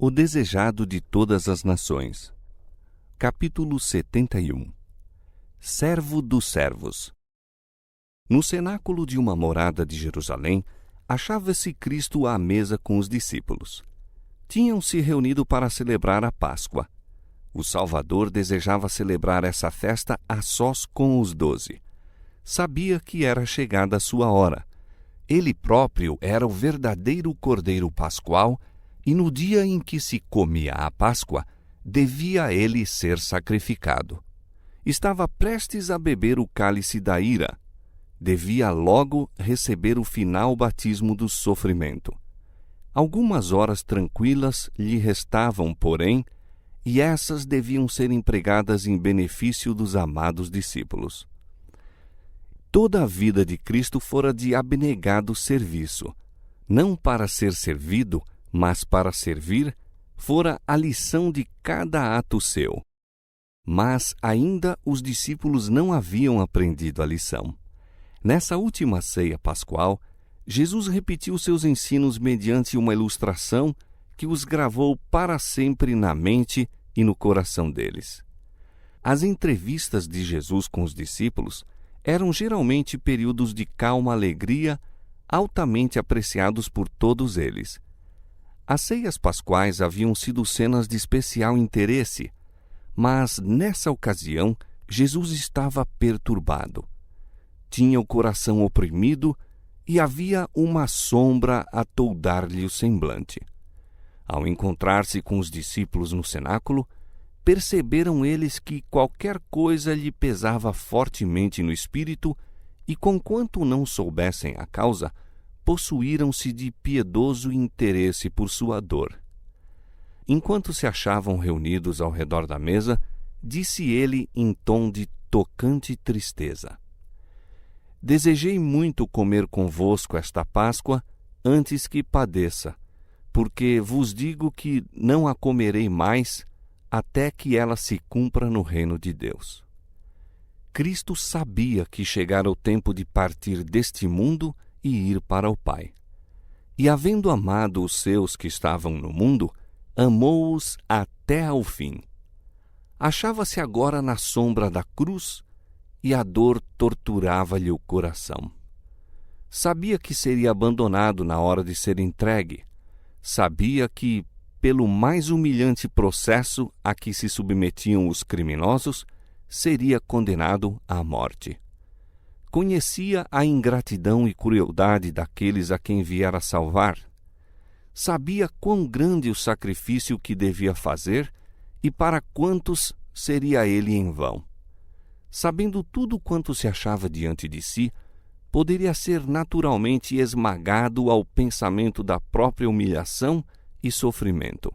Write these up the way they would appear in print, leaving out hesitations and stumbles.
O desejado de todas as nações. Capítulo 71. Servo dos servos. No cenáculo de uma morada de Jerusalém, achava-se Cristo à mesa com os discípulos. Tinham-se reunido para celebrar a Páscoa. O Salvador desejava celebrar essa festa a sós com os 12. Sabia que era chegada a sua hora. Ele próprio era o verdadeiro Cordeiro Pascual, e no dia em que se comia a Páscoa, devia ele ser sacrificado. Estava prestes a beber o cálice da ira. Devia logo receber o final batismo do sofrimento. Algumas horas tranquilas lhe restavam, porém, e essas deviam ser empregadas em benefício dos amados discípulos. Toda a vida de Cristo fora de abnegado serviço. Não para ser servido, mas para servir, fora a lição de cada ato seu. Mas ainda os discípulos não haviam aprendido a lição. Nessa última ceia pascual, Jesus repetiu seus ensinos mediante uma ilustração que os gravou para sempre na mente e no coração deles. As entrevistas de Jesus com os discípulos eram geralmente períodos de calma alegria, altamente apreciados por todos eles. As ceias pascuais haviam sido cenas de especial interesse, mas nessa ocasião Jesus estava perturbado. Tinha o coração oprimido e havia uma sombra a toldar-lhe o semblante. Ao encontrar-se com os discípulos no cenáculo, perceberam eles que qualquer coisa lhe pesava fortemente no espírito e, conquanto não soubessem a causa, possuíram-se de piedoso interesse por sua dor. Enquanto se achavam reunidos ao redor da mesa, disse ele em tom de tocante tristeza: Desejei muito comer convosco esta Páscoa antes que padeça, porque vos digo que não a comerei mais até que ela se cumpra no reino de Deus. Cristo sabia que chegara o tempo de partir deste mundo e ir para o Pai. E havendo amado os seus que estavam no mundo, amou-os até ao fim. Achava-se agora na sombra da cruz e a dor torturava-lhe o coração. Sabia que seria abandonado na hora de ser entregue. Sabia que, pelo mais humilhante processo a que se submetiam os criminosos, seria condenado à morte. Conhecia a ingratidão e crueldade daqueles a quem viera salvar. Sabia quão grande o sacrifício que devia fazer e para quantos seria ele em vão. Sabendo tudo quanto se achava diante de si, poderia ser naturalmente esmagado ao pensamento da própria humilhação e sofrimento.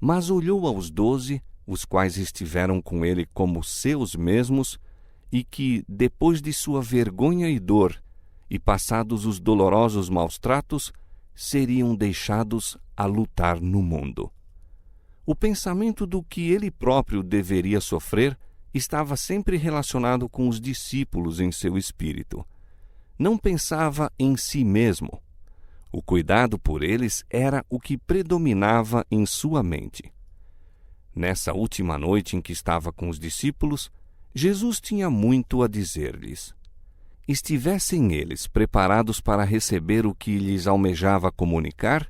Mas olhou aos 12, os quais estiveram com ele como seus mesmos, e que, depois de sua vergonha e dor, e passados os dolorosos maus-tratos, seriam deixados a lutar no mundo. O pensamento do que ele próprio deveria sofrer estava sempre relacionado com os discípulos em seu espírito. Não pensava em si mesmo. O cuidado por eles era o que predominava em sua mente. Nessa última noite em que estava com os discípulos, Jesus tinha muito a dizer-lhes. Estivessem eles preparados para receber o que lhes almejava comunicar,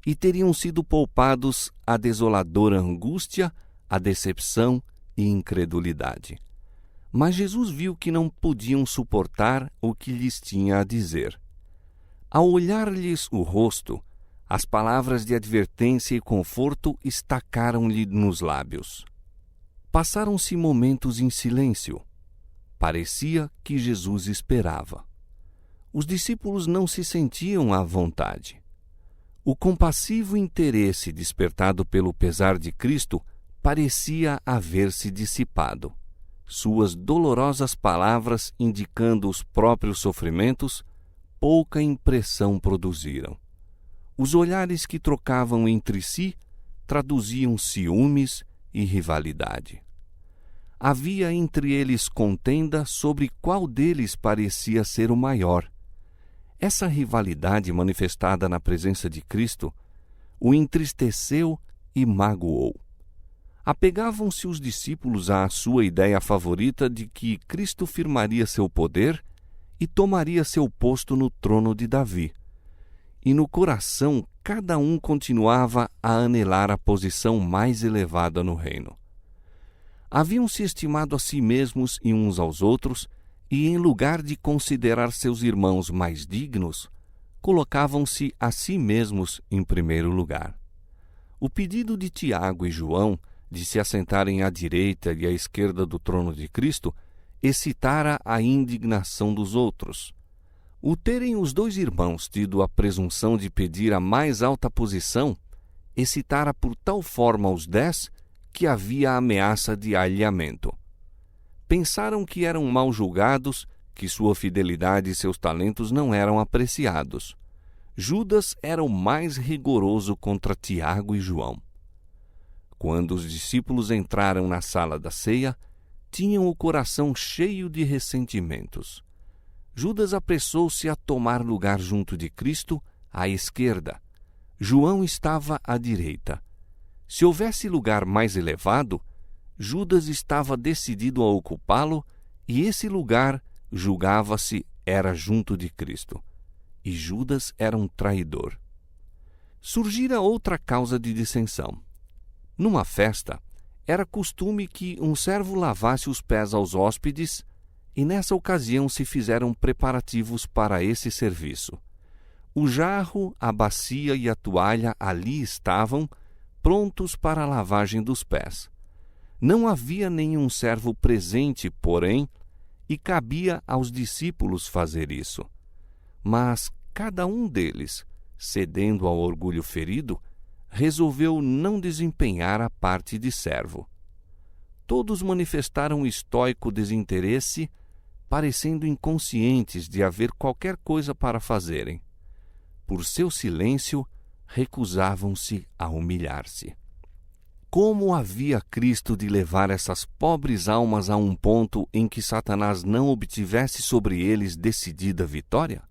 e teriam sido poupados a desoladora angústia, a decepção e incredulidade. Mas Jesus viu que não podiam suportar o que lhes tinha a dizer. Ao olhar-lhes o rosto, as palavras de advertência e conforto estacaram-lhe nos lábios. Passaram-se momentos em silêncio. Parecia que Jesus esperava. Os discípulos não se sentiam à vontade. O compassivo interesse despertado pelo pesar de Cristo parecia haver se dissipado. Suas dolorosas palavras, indicando os próprios sofrimentos, pouca impressão produziram. Os olhares que trocavam entre si traduziam ciúmes e rivalidade. Havia entre eles contenda sobre qual deles parecia ser o maior. Essa rivalidade manifestada na presença de Cristo o entristeceu e magoou. Apegavam-se os discípulos à sua ideia favorita de que Cristo firmaria seu poder e tomaria seu posto no trono de Davi. E no coração cada um continuava a anelar a posição mais elevada no reino. Haviam se estimado a si mesmos e uns aos outros, e em lugar de considerar seus irmãos mais dignos, colocavam-se a si mesmos em primeiro lugar. O pedido de Tiago e João de se assentarem à direita e à esquerda do trono de Cristo excitara a indignação dos outros. O terem os dois irmãos tido a presunção de pedir a mais alta posição excitara por tal forma os 10 que havia ameaça de alheamento. Pensaram que eram mal julgados, que sua fidelidade e seus talentos não eram apreciados. Judas era o mais rigoroso contra Tiago e João. Quando os discípulos entraram na sala da ceia, tinham o coração cheio de ressentimentos. Judas apressou-se a tomar lugar junto de Cristo, à esquerda. João estava à direita. Se houvesse lugar mais elevado, Judas estava decidido a ocupá-lo, e esse lugar, julgava-se, era junto de Cristo. E Judas era um traidor. Surgira outra causa de dissensão. Numa festa, era costume que um servo lavasse os pés aos hóspedes, e nessa ocasião se fizeram preparativos para esse serviço. O jarro, a bacia e a toalha ali estavam, prontos para a lavagem dos pés. Não havia nenhum servo presente, porém, e cabia aos discípulos fazer isso. Mas cada um deles, cedendo ao orgulho ferido, resolveu não desempenhar a parte de servo. Todos manifestaram estoico desinteresse, parecendo inconscientes de haver qualquer coisa para fazerem. Por seu silêncio, recusavam-se a humilhar-se. Como havia Cristo de levar essas pobres almas a um ponto em que Satanás não obtivesse sobre eles decidida vitória?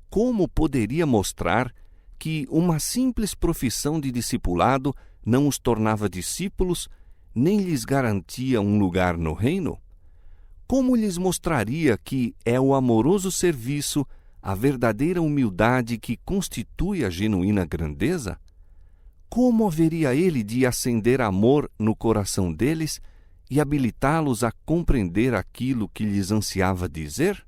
Como poderia mostrar que uma simples profissão de discipulado não os tornava discípulos, nem lhes garantia um lugar no reino? Como lhes mostraria que é o amoroso serviço, a verdadeira humildade que constitui a genuína grandeza? Como haveria ele de acender amor no coração deles e habilitá-los a compreender aquilo que lhes ansiava dizer?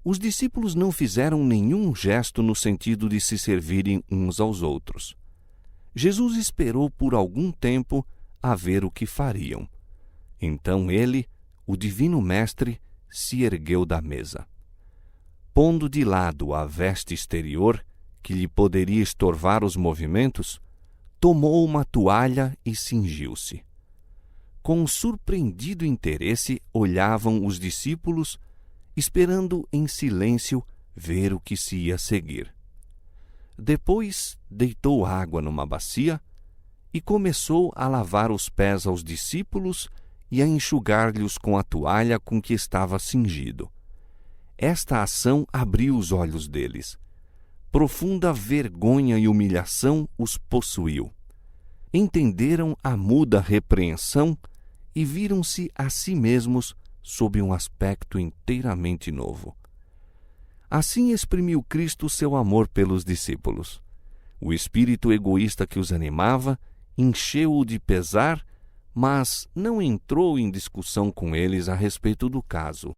Os discípulos não fizeram nenhum gesto no sentido de se servirem uns aos outros. Jesus esperou por algum tempo a ver o que fariam. Então ele, o Divino Mestre, se ergueu da mesa. Pondo de lado a veste exterior, que lhe poderia estorvar os movimentos, tomou uma toalha e cingiu-se. Com surpreendido interesse olhavam os discípulos, esperando em silêncio ver o que se ia seguir. Depois deitou água numa bacia e começou a lavar os pés aos discípulos e a enxugar-lhes com a toalha com que estava cingido. Esta ação abriu os olhos deles. Profunda vergonha e humilhação os possuiu. Entenderam a muda repreensão e viram-se a si mesmos sob um aspecto inteiramente novo. Assim exprimiu Cristo seu amor pelos discípulos. O espírito egoísta que os animava encheu-o de pesar, mas não entrou em discussão com eles a respeito do caso.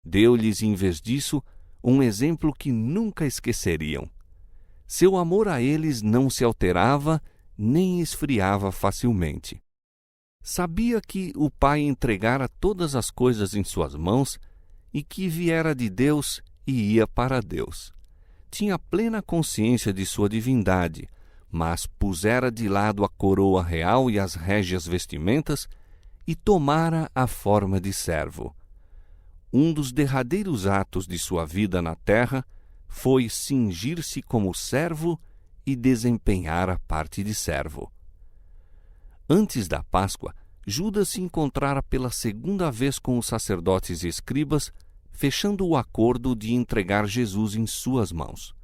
Deu-lhes, em vez disso, um exemplo que nunca esqueceriam. Seu amor a eles não se alterava nem esfriava facilmente. Sabia que o Pai entregara todas as coisas em suas mãos e que viera de Deus e ia para Deus. Tinha plena consciência de sua divindade, mas pusera de lado a coroa real e as régias vestimentas e tomara a forma de servo. Um dos derradeiros atos de sua vida na terra foi cingir-se como servo e desempenhar a parte de servo. Antes da Páscoa, Judas se encontrara pela segunda vez com os sacerdotes e escribas, fechando o acordo de entregar Jesus em suas mãos.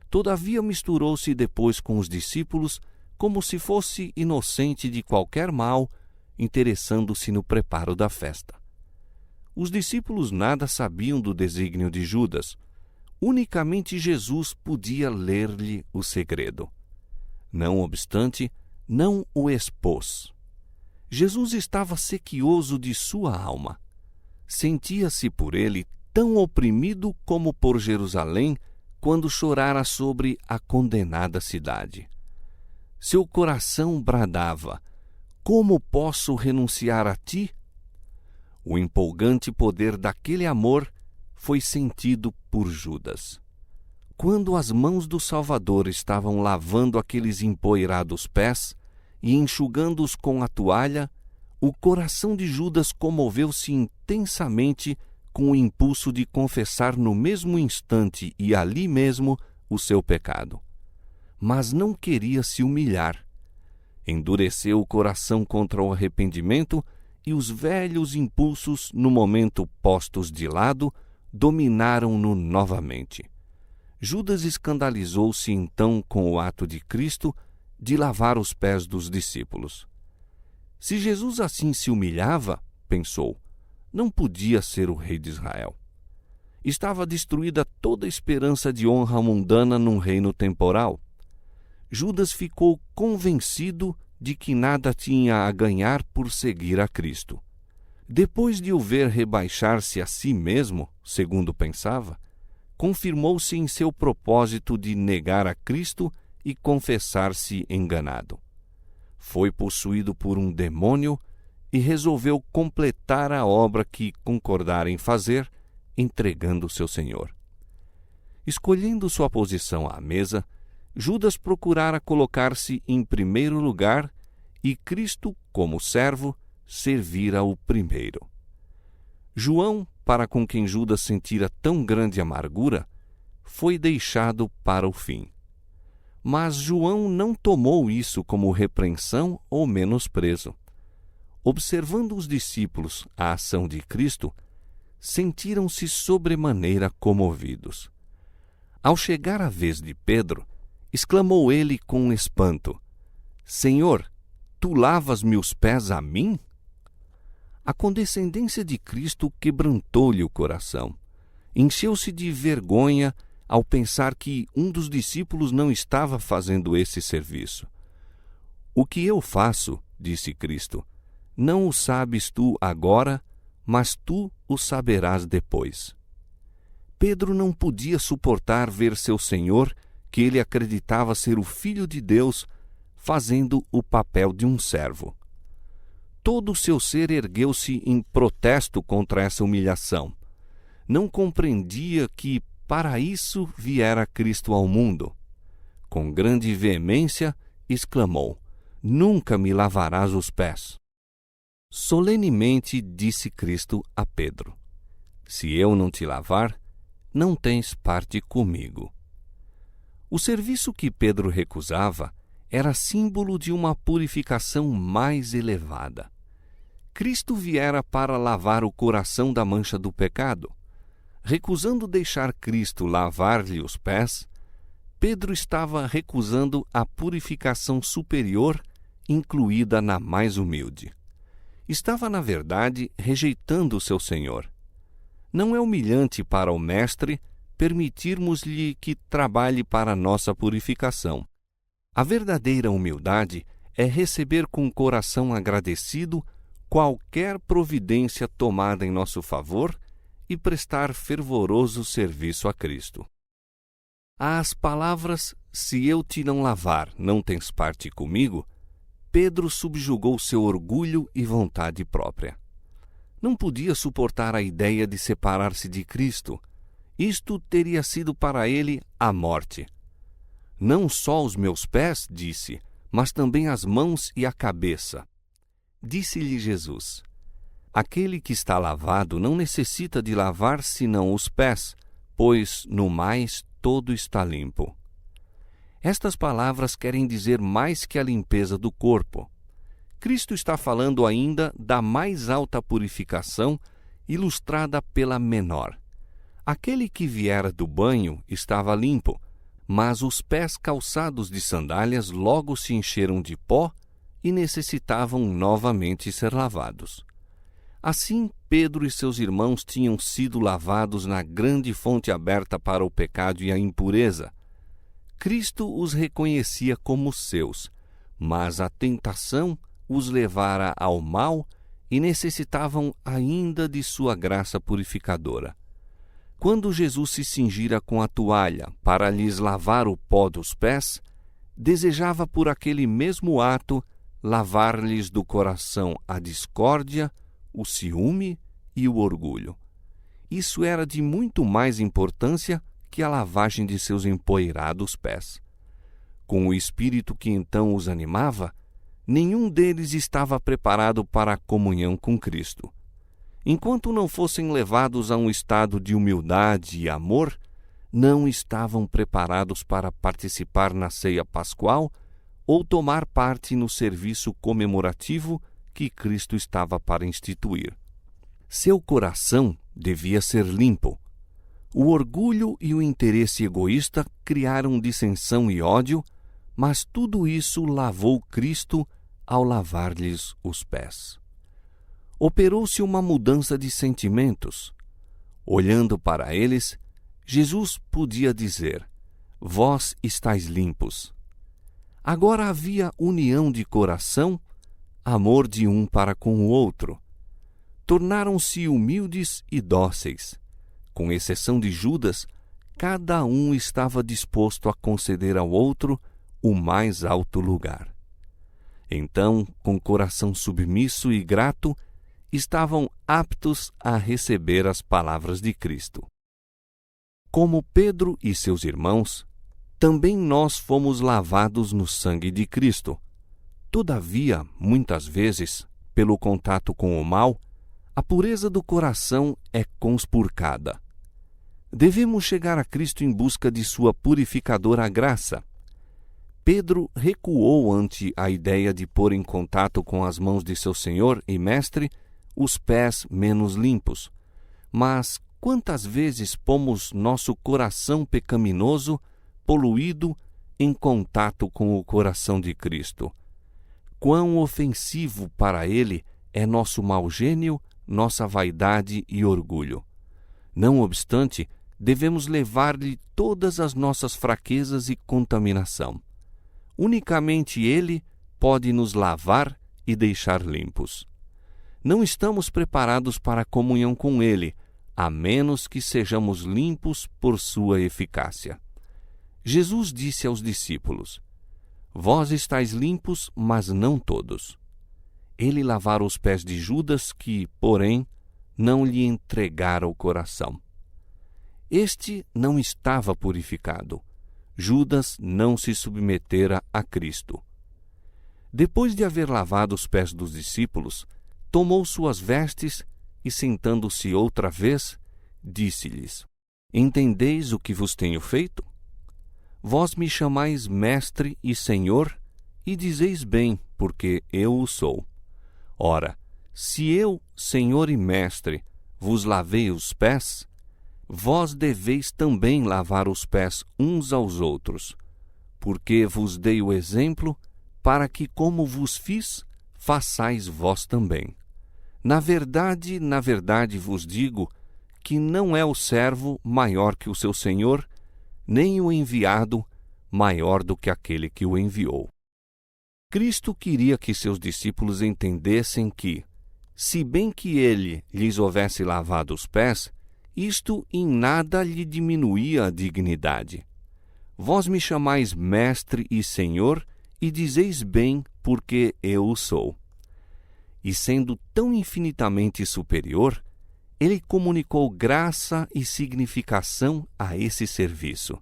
Todavia misturou-se depois com os discípulos como se fosse inocente de qualquer mal, interessando-se no preparo da festa. Os discípulos nada sabiam do desígnio de Judas. Unicamente Jesus podia ler-lhe o segredo. Não obstante, não o expôs. Jesus estava sequioso de sua alma. Sentia-se por ele tão oprimido como por Jerusalém quando chorara sobre a condenada cidade. Seu coração bradava: como posso renunciar a ti? O empolgante poder daquele amor foi sentido por Judas. Quando as mãos do Salvador estavam lavando aqueles empoeirados pés e enxugando-os com a toalha, o coração de Judas comoveu-se intensamente com o impulso de confessar no mesmo instante e ali mesmo o seu pecado. Mas não queria se humilhar. Endureceu o coração contra o arrependimento e os velhos impulsos, no momento postos de lado, dominaram-no novamente. Judas escandalizou-se então com o ato de Cristo de lavar os pés dos discípulos. Se Jesus assim se humilhava, pensou, não podia ser o rei de Israel. Estava destruída toda esperança de honra mundana num reino temporal. Judas ficou convencido de que nada tinha a ganhar por seguir a Cristo. Depois de o ver rebaixar-se a si mesmo, segundo pensava, confirmou-se em seu propósito de negar a Cristo e confessar-se enganado. Foi possuído por um demônio e resolveu completar a obra que concordara em fazer, entregando seu Senhor. Escolhendo sua posição à mesa, Judas procurara colocar-se em primeiro lugar e Cristo, como servo, servira-o primeiro. João, para com quem Judas sentira tão grande amargura, foi deixado para o fim. Mas João não tomou isso como repreensão ou menosprezo. Observando os discípulos a ação de Cristo, sentiram-se sobremaneira comovidos. Ao chegar a vez de Pedro, exclamou ele com espanto: Senhor, tu lavas-me os pés a mim? A condescendência de Cristo quebrantou-lhe o coração. Encheu-se de vergonha ao pensar que um dos discípulos não estava fazendo esse serviço. O que eu faço, disse Cristo, não o sabes tu agora, mas tu o saberás depois. Pedro não podia suportar ver seu Senhor, que ele acreditava ser o Filho de Deus, fazendo o papel de um servo. Todo o seu ser ergueu-se em protesto contra essa humilhação. Não compreendia que, para isso, viera Cristo ao mundo. Com grande veemência, exclamou: Nunca me lavarás os pés. Solenemente disse Cristo a Pedro: Se eu não te lavar, não tens parte comigo. O serviço que Pedro recusava era símbolo de uma purificação mais elevada. Cristo viera para lavar o coração da mancha do pecado. Recusando deixar Cristo lavar-lhe os pés, Pedro estava recusando a purificação superior, incluída na mais humilde. Estava, na verdade, rejeitando o seu Senhor. Não é humilhante para o Mestre permitirmos-lhe que trabalhe para nossa purificação. A verdadeira humildade é receber com o coração agradecido qualquer providência tomada em nosso favor e prestar fervoroso serviço a Cristo. Às palavras, se eu te não lavar, não tens parte comigo, Pedro subjugou seu orgulho e vontade própria. Não podia suportar a ideia de separar-se de Cristo. Isto teria sido para ele a morte. Não só os meus pés, disse, mas também as mãos e a cabeça. Disse-lhe Jesus: Aquele que está lavado não necessita de lavar senão os pés, pois, no mais, todo está limpo. Estas palavras querem dizer mais que a limpeza do corpo. Cristo está falando ainda da mais alta purificação, ilustrada pela menor. Aquele que viera do banho estava limpo, mas os pés calçados de sandálias logo se encheram de pó e necessitavam novamente ser lavados. Assim, Pedro e seus irmãos tinham sido lavados na grande fonte aberta para o pecado e a impureza. Cristo os reconhecia como seus, mas a tentação os levara ao mal e necessitavam ainda de sua graça purificadora. Quando Jesus se cingira com a toalha para lhes lavar o pó dos pés, desejava por aquele mesmo ato lavar-lhes do coração a discórdia, o ciúme e o orgulho. Isso era de muito mais importância que a lavagem de seus empoeirados pés. Com o espírito que então os animava, nenhum deles estava preparado para a comunhão com Cristo. Enquanto não fossem levados a um estado de humildade e amor, não estavam preparados para participar na ceia pascual ou tomar parte no serviço comemorativo que Cristo estava para instituir. Seu coração devia ser limpo. O orgulho e o interesse egoísta criaram dissensão e ódio, mas tudo isso lavou Cristo ao lavar-lhes os pés. Operou-se uma mudança de sentimentos. Olhando para eles, Jesus podia dizer: vós estáis limpos. Agora havia união de coração, amor de um para com o outro. Tornaram-se humildes e dóceis. Com exceção de Judas, cada um estava disposto a conceder ao outro o mais alto lugar. Então, com coração submisso e grato, estavam aptos a receber as palavras de Cristo. Como Pedro e seus irmãos, também nós fomos lavados no sangue de Cristo. Todavia, muitas vezes, pelo contato com o mal, a pureza do coração é conspurcada. Devemos chegar a Cristo em busca de sua purificadora graça. Pedro recuou ante a ideia de pôr em contato com as mãos de seu Senhor e Mestre os pés menos limpos. Mas quantas vezes pomos nosso coração pecaminoso, poluído, em contato com o coração de Cristo? Quão ofensivo para Ele é nosso mau gênio, nossa vaidade e orgulho. Não obstante, devemos levar-lhe todas as nossas fraquezas e contaminação. Unicamente Ele pode nos lavar e deixar limpos. Não estamos preparados para a comunhão com Ele, a menos que sejamos limpos por sua eficácia. Jesus disse aos discípulos: vós estáis limpos, mas não todos. Ele lavara os pés de Judas, que, porém, não lhe entregara o coração. Este não estava purificado. Judas não se submetera a Cristo. Depois de haver lavado os pés dos discípulos, tomou suas vestes e, sentando-se outra vez, disse-lhes: entendeis o que vos tenho feito? Vós me chamais Mestre e Senhor, e dizeis bem, porque eu o sou. Ora, se eu, Senhor e Mestre, vos lavei os pés, vós deveis também lavar os pés uns aos outros, porque vos dei o exemplo, para que, como vos fiz, façais vós também. Na verdade vos digo que não é o servo maior que o seu senhor, nem o enviado maior do que aquele que o enviou. Cristo queria que seus discípulos entendessem que, se bem que ele lhes houvesse lavado os pés, isto em nada lhe diminuía a dignidade. Vós me chamais Mestre e Senhor, e dizeis bem, porque eu o sou. E sendo tão infinitamente superior, ele comunicou graça e significação a esse serviço.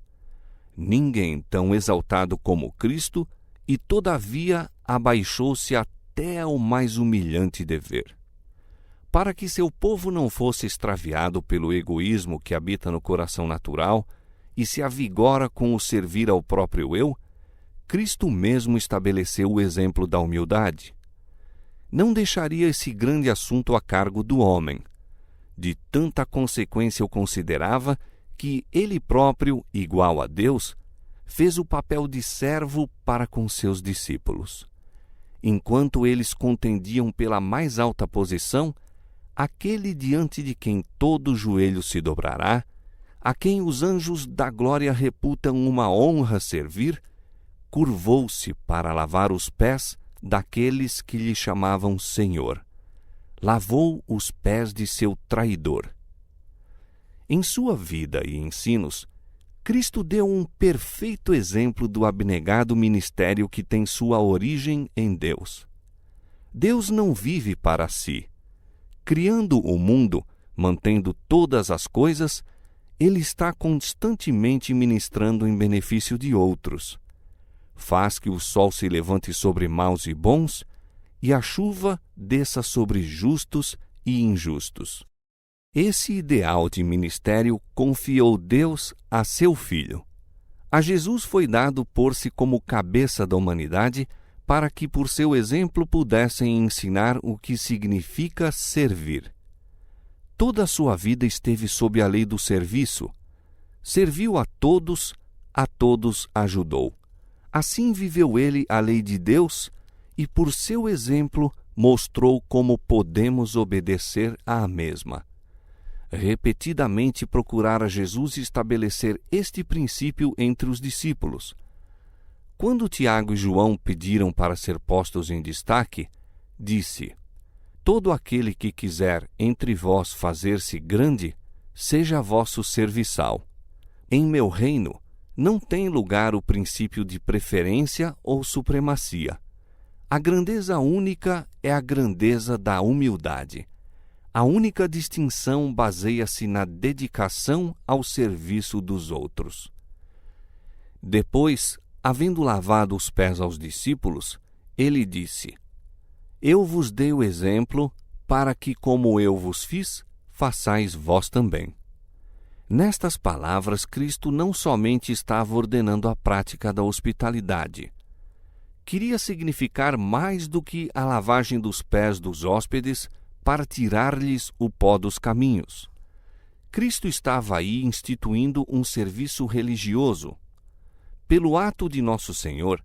Ninguém tão exaltado como Cristo, e todavia abaixou-se até ao mais humilhante dever. Para que seu povo não fosse extraviado pelo egoísmo que habita no coração natural e se avigora com o servir ao próprio eu, Cristo mesmo estabeleceu o exemplo da humildade. Não deixaria esse grande assunto a cargo do homem. De tanta consequência o considerava que ele próprio, igual a Deus, fez o papel de servo para com seus discípulos. Enquanto eles contendiam pela mais alta posição, aquele diante de quem todo joelho se dobrará, a quem os anjos da glória reputam uma honra servir, curvou-se para lavar os pés daqueles que lhe chamavam Senhor. Lavou os pés de seu traidor. Em sua vida e ensinos, Cristo deu um perfeito exemplo do abnegado ministério que tem sua origem em Deus. Deus não vive para si. Criando o mundo, mantendo todas as coisas, Ele está constantemente ministrando em benefício de outros. Faz que o sol se levante sobre maus e bons, e a chuva desça sobre justos e injustos. Esse ideal de ministério confiou Deus a seu Filho. A Jesus foi dado pôr-se como cabeça da humanidade para que por seu exemplo pudessem ensinar o que significa servir. Toda a sua vida esteve sob a lei do serviço. Serviu a todos ajudou. Assim viveu ele a lei de Deus e por seu exemplo mostrou como podemos obedecer à mesma. Repetidamente procurara Jesus estabelecer este princípio entre os discípulos. Quando Tiago e João pediram para ser postos em destaque, disse: Todo aquele que quiser entre vós fazer-se grande, seja vosso serviçal. Em meu reino não tem lugar o princípio de preferência ou supremacia. A grandeza única é a grandeza da humildade. A única distinção baseia-se na dedicação ao serviço dos outros. Depois, havendo lavado os pés aos discípulos, ele disse: Eu vos dei o exemplo para que, como eu vos fiz, façais vós também. Nestas palavras, Cristo não somente estava ordenando a prática da hospitalidade. Queria significar mais do que a lavagem dos pés dos hóspedes para tirar-lhes o pó dos caminhos. Cristo estava aí instituindo um serviço religioso. Pelo ato de Nosso Senhor,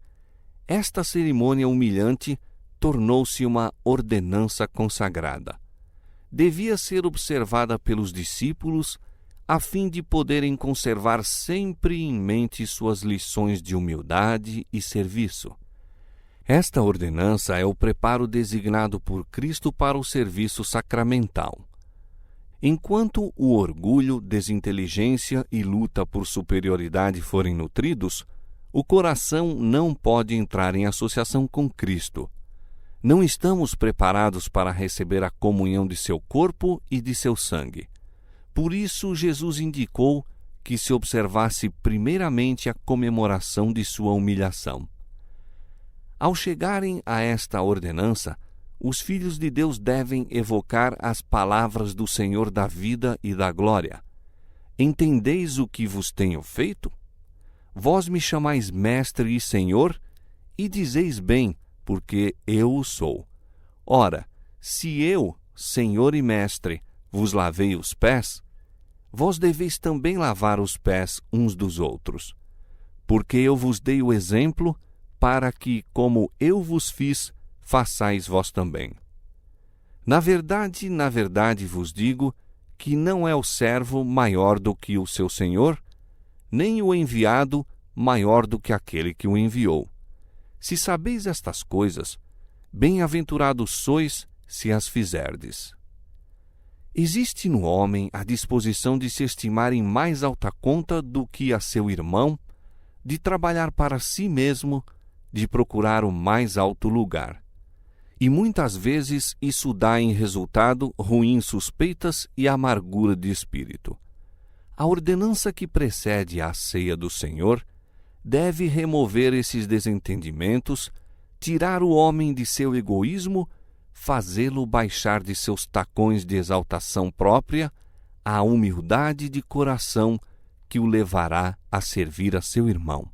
esta cerimônia humilhante tornou-se uma ordenança consagrada. Devia ser observada pelos discípulos a fim de poderem conservar sempre em mente suas lições de humildade e serviço. Esta ordenança é o preparo designado por Cristo para o serviço sacramental. Enquanto o orgulho, desinteligência e luta por superioridade forem nutridos, o coração não pode entrar em associação com Cristo. Não estamos preparados para receber a comunhão de seu corpo e de seu sangue. Por isso, Jesus indicou que se observasse primeiramente a comemoração de sua humilhação. Ao chegarem a esta ordenança, os filhos de Deus devem evocar as palavras do Senhor da vida e da glória. Entendeis o que vos tenho feito? Vós me chamais Mestre e Senhor, e dizeis bem, porque eu o sou. Ora, se eu, Senhor e Mestre, vos lavei os pés, vós deveis também lavar os pés uns dos outros. Porque eu vos dei o exemplo, para que, como eu vos fiz, façais vós também. Na verdade vos digo que não é o servo maior do que o seu senhor, nem o enviado maior do que aquele que o enviou. Se sabeis estas coisas, bem-aventurados sois se as fizerdes. Existe no homem a disposição de se estimar em mais alta conta do que a seu irmão, de trabalhar para si mesmo, de procurar o mais alto lugar. E muitas vezes isso dá em resultado ruins suspeitas e amargura de espírito. A ordenança que precede a ceia do Senhor deve remover esses desentendimentos, tirar o homem de seu egoísmo, fazê-lo baixar de seus tacões de exaltação própria à humildade de coração que o levará a servir a seu irmão.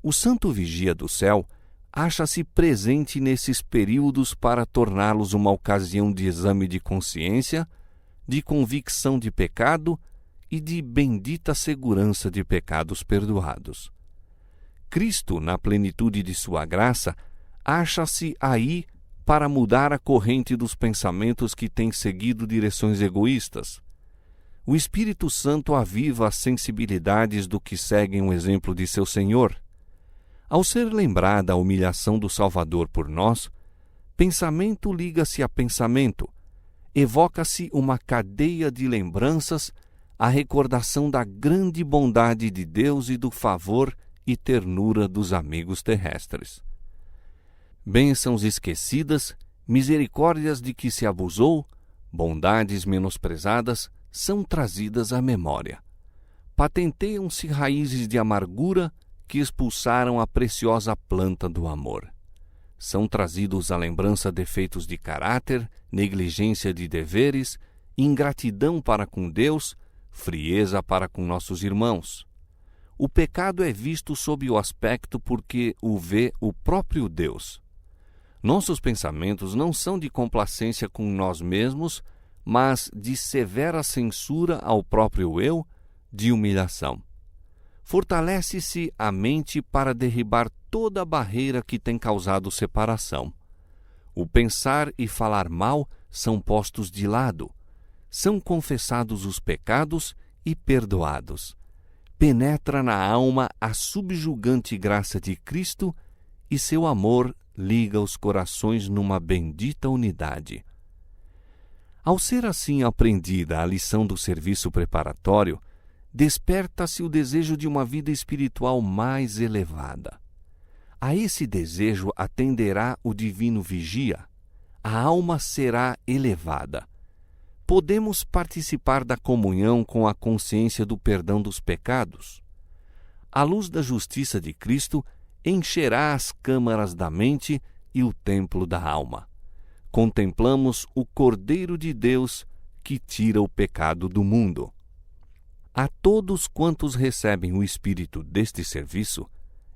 O santo vigia do céu acha-se presente nesses períodos para torná-los uma ocasião de exame de consciência, de convicção de pecado e de bendita segurança de pecados perdoados. Cristo, na plenitude de sua graça, acha-se aí para mudar a corrente dos pensamentos que têm seguido direções egoístas. O Espírito Santo aviva as sensibilidades do que seguem o exemplo de seu Senhor. Ao ser lembrada a humilhação do Salvador por nós, pensamento liga-se a pensamento, evoca-se uma cadeia de lembranças, a recordação da grande bondade de Deus e do favor e ternura dos amigos terrestres. Bênçãos esquecidas, misericórdias de que se abusou, bondades menosprezadas, são trazidas à memória. Patenteiam-se raízes de amargura que expulsaram a preciosa planta do amor. São trazidos à lembrança defeitos de caráter, negligência de deveres, ingratidão para com Deus, frieza para com nossos irmãos. O pecado é visto sob o aspecto porque o vê o próprio Deus. Nossos pensamentos não são de complacência com nós mesmos, mas de severa censura ao próprio eu, de humilhação. Fortalece-se a mente para derribar toda a barreira que tem causado separação. O pensar e falar mal são postos de lado. São confessados os pecados e perdoados. Penetra na alma a subjugante graça de Cristo e seu amor liga os corações numa bendita unidade. Ao ser assim aprendida a lição do serviço preparatório, desperta-se o desejo de uma vida espiritual mais elevada. A esse desejo atenderá o divino vigia. A alma será elevada. Podemos participar da comunhão com a consciência do perdão dos pecados. A luz da justiça de Cristo encherá as câmaras da mente e o templo da alma. Contemplamos o Cordeiro de Deus que tira o pecado do mundo. A todos quantos recebem o espírito deste serviço,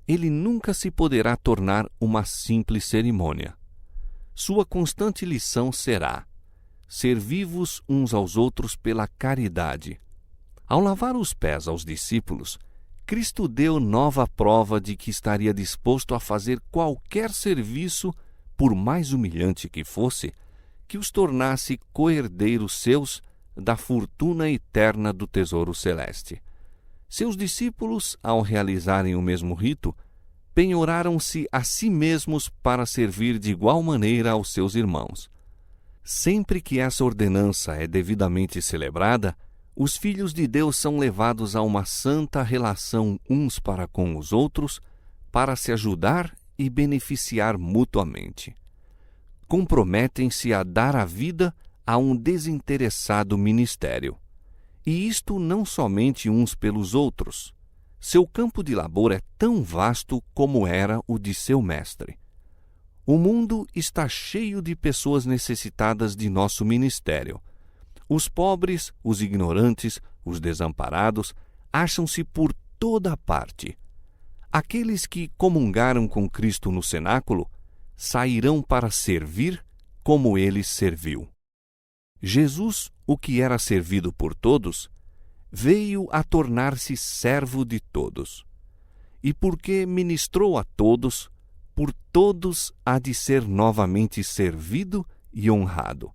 ele nunca se poderá tornar uma simples cerimônia. Sua constante lição será: servi-vos uns aos outros pela caridade. Ao lavar os pés aos discípulos, Cristo deu nova prova de que estaria disposto a fazer qualquer serviço, por mais humilhante que fosse, que os tornasse co-herdeiros seus da fortuna eterna do tesouro celeste. Seus discípulos, ao realizarem o mesmo rito, penhoraram-se a si mesmos para servir de igual maneira aos seus irmãos. Sempre que essa ordenança é devidamente celebrada, os filhos de Deus são levados a uma santa relação uns para com os outros, para se ajudar e beneficiar mutuamente. Comprometem-se a dar a vida a um desinteressado ministério. E isto não somente uns pelos outros. Seu campo de labor é tão vasto como era o de seu mestre. O mundo está cheio de pessoas necessitadas de nosso ministério. Os pobres, os ignorantes, os desamparados, acham-se por toda parte. Aqueles que comungaram com Cristo no cenáculo sairão para servir como ele serviu. Jesus, o que era servido por todos, veio a tornar-se servo de todos. E porque ministrou a todos, por todos há de ser novamente servido e honrado.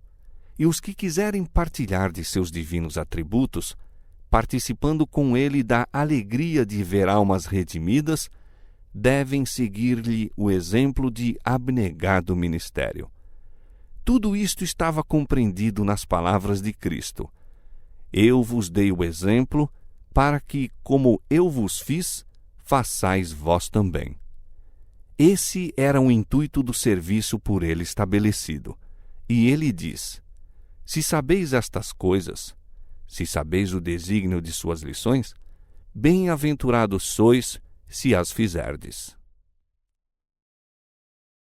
E os que quiserem partilhar de seus divinos atributos, participando com ele da alegria de ver almas redimidas, devem seguir-lhe o exemplo de abnegado ministério. Tudo isto estava compreendido nas palavras de Cristo. Eu vos dei o exemplo, para que, como eu vos fiz, façais vós também. Esse era o intuito do serviço por ele estabelecido. E ele diz: se sabeis estas coisas, se sabeis o desígnio de suas lições, bem-aventurados sois se as fizerdes.